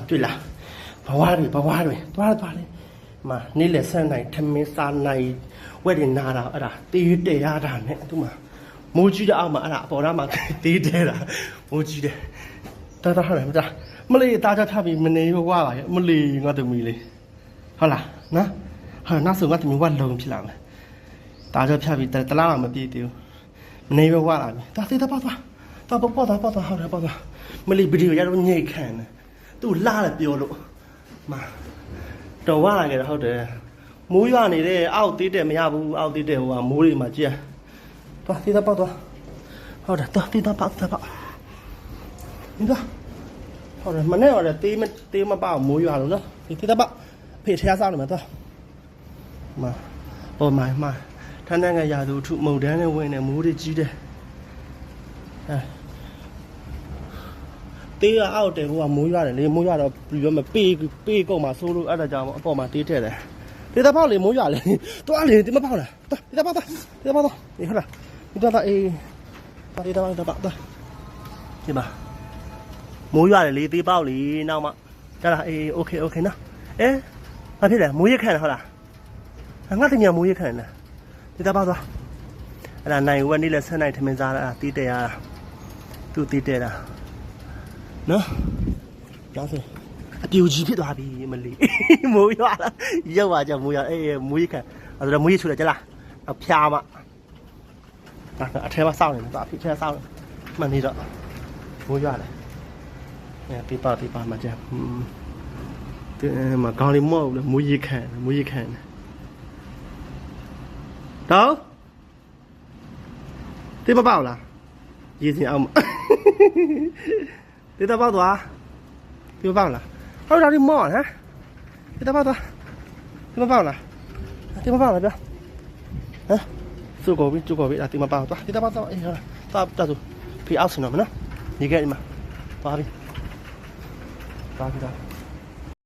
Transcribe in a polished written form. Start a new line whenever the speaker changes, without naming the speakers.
对了，把娃的，多了，嘛，你来上来，他们上来，我的拿了，第一代呀，呢，对嘛，没记得啊嘛，包他嘛，第一代了，没记得，好了，没嘞，大家差别没那个娃了，没嘞，我都没嘞，好了，那时候我都没玩龙皮了，大家差别在哪了没别丢，没那个娃了，到报，好了，没嘞，不丢，也都你看呢，都拉了标了，嘛。တော့ဝလာကြတယ်ဟုတ်တယ်မိုးရွာနေတယ်အောက်သေးတယ်မရဘူးအောက်သေးတယ်ဟိုကမိုးတွေမှာကြည့်သွားသေးတာပေါ့သွားဟုတ်တယ်သွားသေးတာပေါ့ဒီတော့ဟုတ်တယ်မနေ့ကလည်းသေးမပေါ့မိုးရွာလို့နော်ဒီသေးတာပေါ့ဖေးထဲစားနေမှာသွားမှာဟိုမှာထန်းတန်းကရာသူထုမုံတန်းနဲ့ဝင်နေမိုးတွေကြီးတယ်တေးကအောက်တယ်ဟိုကမိုးရွာတယ်လေမိုးရွာတော့ပြီးတော့မပေးကုန်မှာဆိုးလို့အဲ့ဒါကြောင့်အပေါ်မှာတေးထည့်တယ်တေးသားပေါက်လေမိုးရွာလေတွားလေတေးမပေါက်လားတေးသားပေါက်ဒီဟုတ်လားဒီတော့အေးတေးသားပေါက်ဒီပါမိုးရွာတယ်လေတေးပေါက်လေနောက်မှဒါလားအေးโอเคနော်ဘာဖြစ်လဲမိုးရခန့်ဟုတ်လားငါတညမိုးရခန့်လားတေးသားပေါက်သွားအဲ့ဒါနိုင်ဝက်နေလဲဆက်နိုင်ထမင်းစားတာတေးတယ်ရတာသူ့တေးတယ်တာနော်ပြောစအပြူကြီးဖြစ်သွားပြီမလီမိုးရွာလာရောက်ပါကြမိုးရွာမိုးရခံအဲ့ဒါမိုးရချူတယ်ကြလားအဖျားမအထဲမှာစောင်းနေတယ်အဖေထဲစောင်းမှန်နေတော့မိုးရွာတယ်ပြပါမှာကြဒီမှာကောင်းလေးမော့လို့မိုးရခံတော့တေးမပေါ့လားရည်စင်အောင်တေးတော့ပေါ့သွားတေးမပေါ့လားဟောဒါဒီမော့ဟမ်တေးတော့ပေါ့သွားတေးမပေါ့လားဗျဟမ်စုကောပြီတေးမပေါ့သွားတေးတော့ပေါ့သွားအေးဟာတာသူဖေးအောက်စင်တော့မနော်ဒီကဲဒီမှာပါပြီ